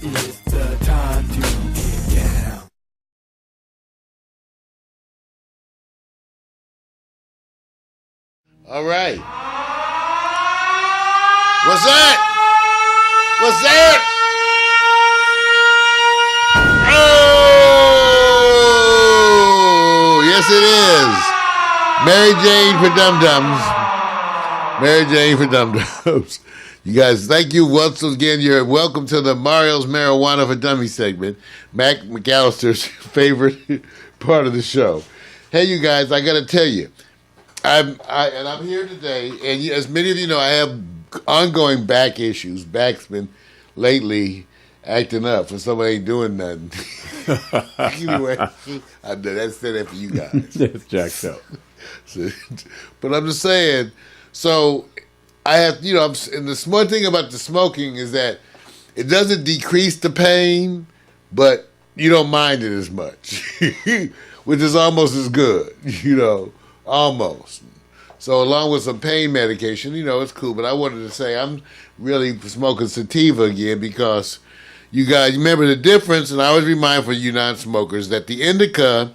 It's the time to get down. All right. What's that? What's that? Oh, yes it is. Mary Jane for Dum-Dums. Mary Jane for Dum-Dums. You guys, thank you once again. You're welcome to the Mario's Marijuana for Dummies segment, Mac McAllister's favorite part of the show. Hey, you guys, I got to tell you, I'm here today, and as many of you know, I have ongoing back issues. Back's been lately acting up, and somebody ain't doing nothing. Anyway, that's that for you guys. It's jacked up. But I'm just saying, so I have, and the one thing about the smoking is that it doesn't decrease the pain, but you don't mind it as much, which is almost as good, almost. So along with some pain medication, it's cool. But I wanted to say I'm really smoking sativa again because you guys remember the difference, and I always remind for you non-smokers that the indica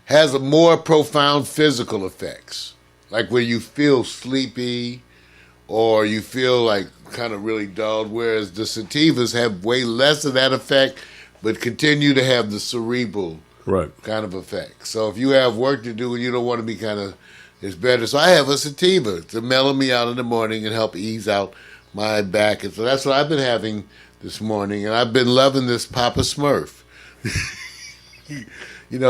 has a more profound physical effects, like where you feel sleepy or you feel like kind of really dulled, whereas the sativas have way less of that effect but continue to have the cerebral kind of effect. So if you have work to do and you don't want to be it's better. So I have a sativa to mellow me out in the morning and help ease out my back. And so that's what I've been having this morning. And I've been loving this Papa Smurf.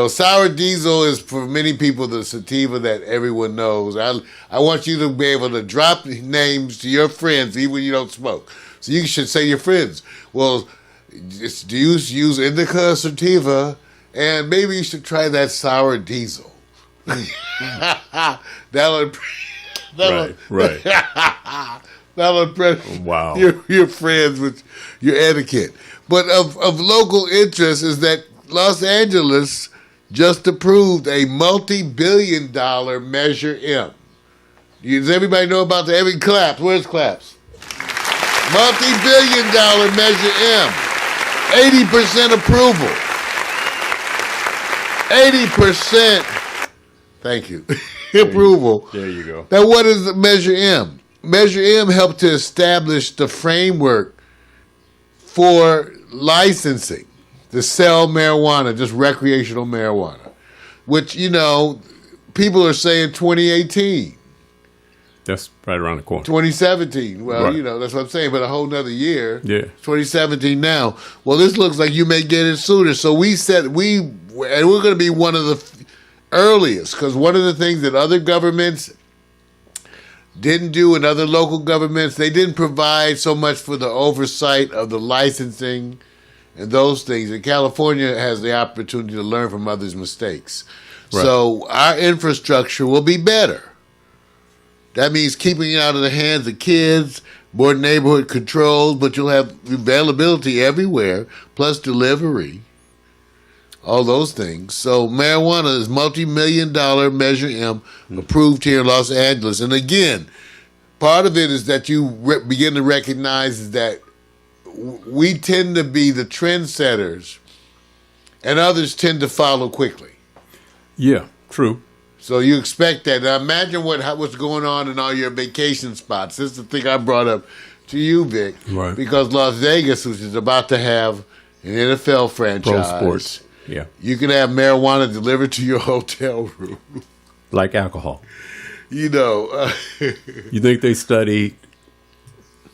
Sour diesel is for many people the sativa that everyone knows. I want you to be able to drop names to your friends even when you don't smoke. So you should say to your friends, well, do you use indica or sativa? And maybe you should try that sour diesel. That'll impress your friends with your etiquette. But of local interest is that Los Angeles just approved a multi-billion-dollar Measure M. Does everybody know about that? Every claps. Where's claps? Multi-billion-dollar Measure M. 80% approval. 80%. Thank you. Approval. There you go. Now, what is the Measure M? Measure M helped to establish the framework for licensing to sell marijuana, just recreational marijuana, which, people are saying 2018. That's right around the corner. 2017. Well, that's what I'm saying, but a whole nother year. Yeah. 2017 now. Well, this looks like you may get it sooner. So we're going to be one of the earliest, because one of the things that other governments didn't do and other local governments, they didn't provide so much for the oversight of the licensing and those things. And California has the opportunity to learn from others' mistakes. Right. So our infrastructure will be better. That means keeping it out of the hands of kids, more neighborhood controls, but you'll have availability everywhere, plus delivery. All those things. So marijuana is multi-million-dollar Measure M approved here in Los Angeles. And again, part of it is that you begin to recognize that we tend to be the trendsetters and others tend to follow quickly. Yeah, true. So you expect that. Now imagine what's going on in all your vacation spots. This is the thing I brought up to you, Vic. Right. Because Las Vegas, which is about to have an NFL franchise. Pro sports. Yeah. You can have marijuana delivered to your hotel room. Like alcohol. You think they studied,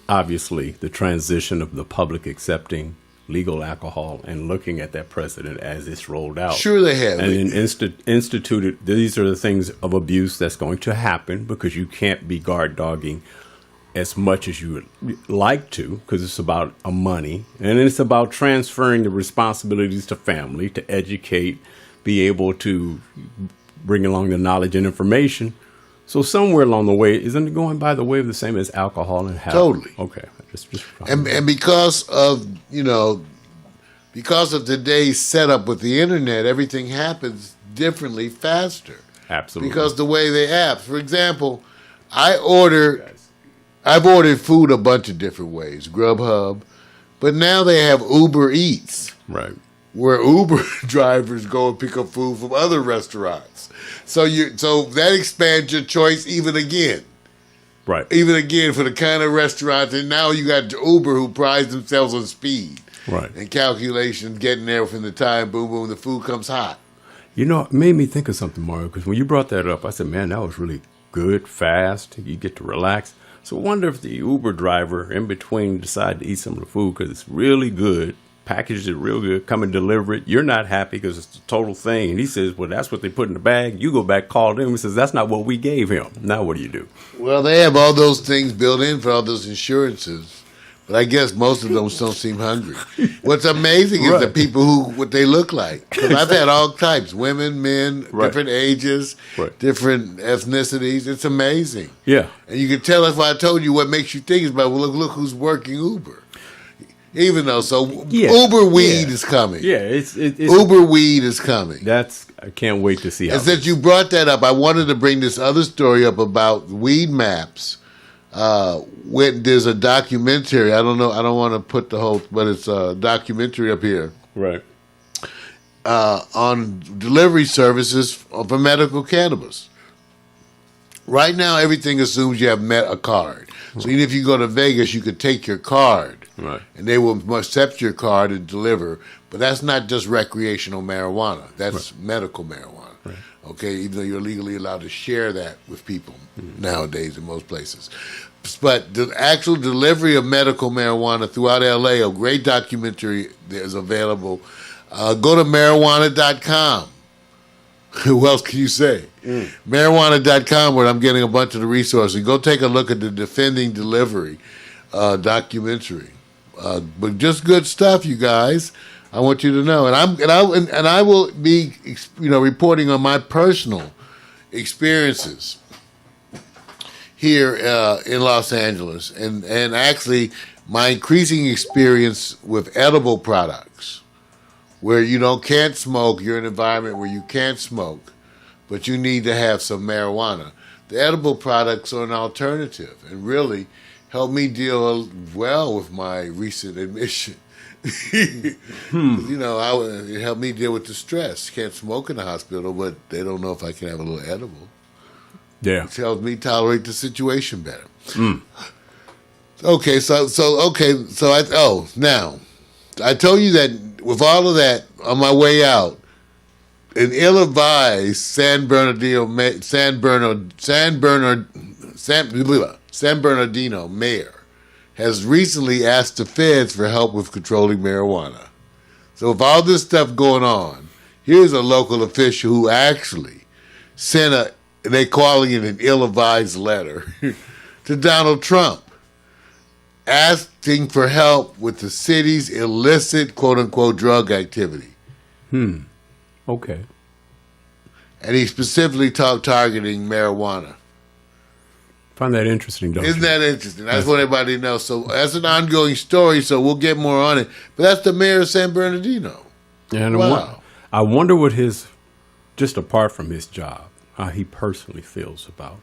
obviously, the transition of the public accepting legal alcohol and looking at that precedent as it's rolled out? Sure they have. And then instituted, these are the things of abuse that's going to happen because you can't be guard dogging as much as you would like to, because it's about money, and it's about transferring the responsibilities to family, to educate, be able to bring along the knowledge and information. So somewhere along the way, isn't it going by the way of the same as alcohol and health? Totally. Okay. And because of today's setup with the internet, everything happens differently, faster. Absolutely. Because the way they apps. For example, I've ordered food a bunch of different ways. Grubhub, But now they have Uber Eats, Right. where Uber drivers go and pick up food from other restaurants. So that expands your choice even again. Right. Even again for the kind of restaurants, and now you got Uber who prides themselves on speed. Right. And calculations, getting there within the time, boom, boom, the food comes hot. You know, it made me think of something, Mario, because when you brought that up, I said, man, that was really good, fast. You get to relax. So I wonder if the Uber driver in between decided to eat some of the food because it's really good, packaged it real good, come and deliver it. You're not happy because it's the total thing. And he says, well, that's what they put in the bag. You go back, call them. He says, that's not what we gave him. Now what do you do? Well, they have all those things built in for all those insurances. But I guess most of them don't seem hungry. What's amazing is the people what they look like. 'Cause I've had all types, women, men, different ages, different ethnicities. It's amazing. Yeah. And you can tell that's why I told you what makes you think is about, well, look who's working Uber. Even though, Uber weed is coming. Yeah, it's Uber weed is coming. I can't wait to see how. And since you brought that up, I wanted to bring this other story up about weed maps. There's a documentary. I don't know. I don't want to put the whole, but it's a documentary up here. Right. On delivery services for medical cannabis. Right now, everything assumes you have a card. So even if you go to Vegas, you could take your card. Right. And they will accept your card and deliver. But that's not just recreational marijuana. That's medical marijuana. Right. Okay, even though you're legally allowed to share that with people nowadays in most places. But the actual delivery of medical marijuana throughout LA, a great documentary is available. Go to marijuana.com. Who else can you say? Marijuana.com, where I'm getting a bunch of the resources. Go take a look at the Defending Delivery documentary. But just good stuff, you guys. I want you to know, and I will be, reporting on my personal experiences here in Los Angeles, and actually my increasing experience with edible products, where can't smoke. You're in an environment where you can't smoke, but you need to have some marijuana. The edible products are an alternative, and really helped me deal well with my recent admission. It helped me deal with the stress. Can't smoke in the hospital, but they don't know if I can have a little edible. Yeah. It helps me tolerate the situation better. Okay, now I told you that with all of that on my way out, an ill-advised San Bernardino mayor has recently asked the feds for help with controlling marijuana. So with all this stuff going on, here's a local official who actually sent they're calling it an ill-advised letter to Donald Trump, asking for help with the city's illicit, quote-unquote, drug activity. Okay. And he specifically targeting marijuana. Find that interesting, don't Isn't you? that interesting? I just want everybody to know. So that's an ongoing story, so we'll get more on it. But that's the mayor of San Bernardino. And wow. I wonder what just apart from his job, how he personally feels about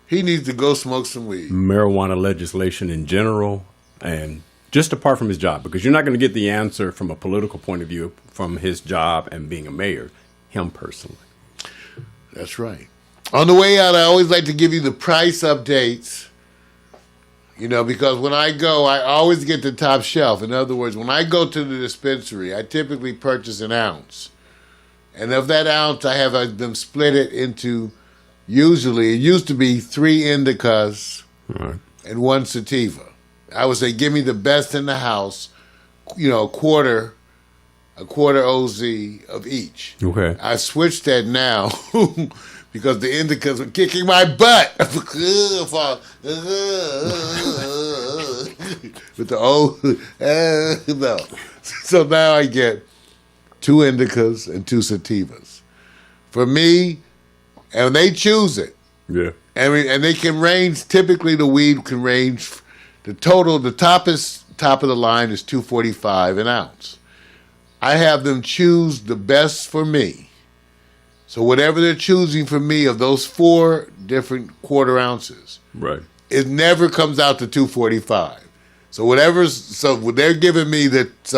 He needs to go smoke some weed. marijuana legislation in general, and just apart from his job, because you're not going to get the answer from a political point of view from his job and being a mayor, him personally. That's right. On the way out, I always like to give you the price updates, because when I go, I always get the top shelf. In other words, when I go to the dispensary, I typically purchase an ounce. And of that ounce, I have them split it into, usually, it used to be 3 indicas and 1 sativa. I would say, give me the best in the house, a quarter OZ of each. Okay. I switched that now because the indicas are kicking my butt. With the old, no. So now I get 2 indicas and 2 sativas. For me, and they choose it. Yeah. And they can range, typically the weed can range, the top of the line is $2.45 an ounce. I have them choose the best for me. So whatever they're choosing for me of those 4 different quarter ounces, Right. it never comes out to $2.45. So when they're giving me it's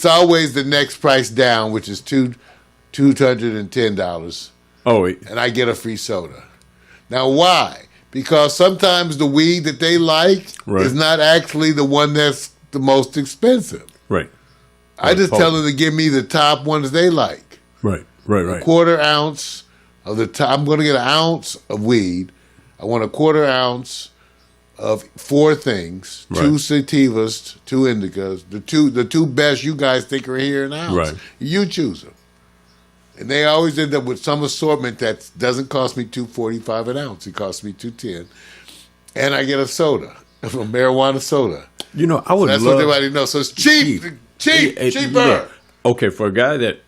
always the next price down, which is $210. Oh, and I get a free soda. Now, why? Because sometimes the weed that they like is not actually the one that's the most expensive. Right. I just tell them to give me the top ones they like. Right. A quarter ounce of the top. I'm going to get an ounce of weed. I want a quarter ounce of 4 things: 2 sativas, 2 indicas, the two best you guys think are here in ounce. Right. You choose them. And they always end up with some assortment that doesn't cost me $2.45 an ounce. It costs me $2.10, and I get a soda, a marijuana soda. You know, I would. That's love, what everybody knows. So it's cheaper. Yeah. Okay, for a guy that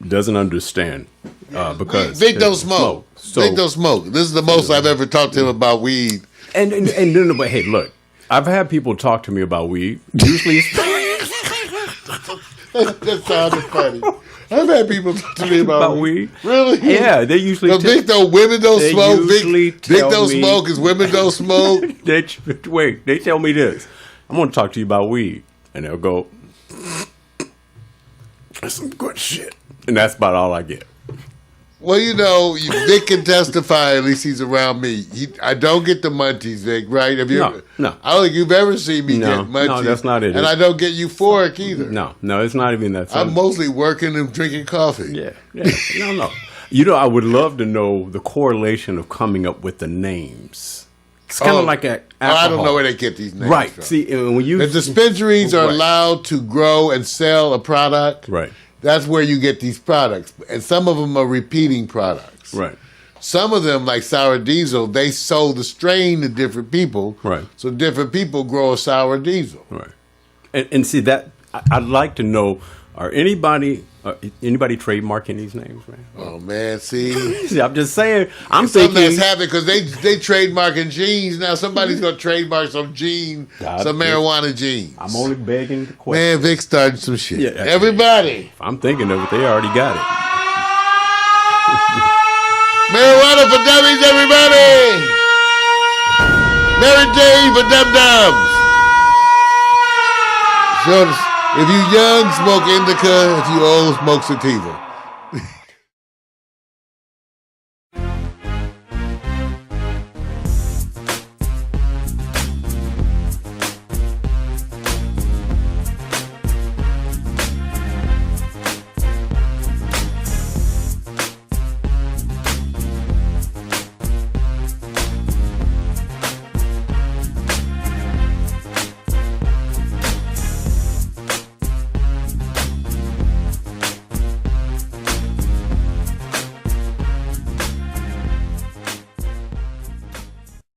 doesn't understand, because Vic don't smoke. So, Vic don't smoke. This is the most I've ever talked to him about weed. And but hey, look, I've had people talk to me about weed. Usually, That sounded funny. I've had people talk to me about weed. Really? Yeah, they usually. Vic don't. Women don't they smoke. usually Vic tell don't me- smoke. His women don't smoke. they tell me this. I'm going to talk to you about weed, and they'll go, "That's some good shit," and that's about all I get. Well, Vic can testify. At least he's around me. I don't get the munchies, Vic. Right? Have you? No. I don't think you've ever seen me get munchies. No, that's not it. And I don't get euphoric either. No, it's not even that. I'm mostly working and drinking coffee. Yeah. No. I would love to know the correlation of coming up with the names. It's kind of like I don't know where they get these names right. from. See, when you the dispensaries are allowed to grow and sell a product. Right. That's where you get these products, and some of them are repeating products. Right. Some of them, like sour diesel, they sold the strain to different people. Right. So different people grow a sour diesel. Right. And see that I'd like to know: are anybody trademarking these names, man? Oh man, see, See, I'm just saying. I'm something thinking that's happening because they trademarking jeans now. Somebody's gonna trademark some marijuana jeans. I'm only begging the question. Man, Vic started some shit. Yeah, Everybody, If I'm thinking of it, they already got it. marijuana for dummies, everybody. Mary Jane for dum dums. So if you young, smoke indica. If you old, smoke sativa.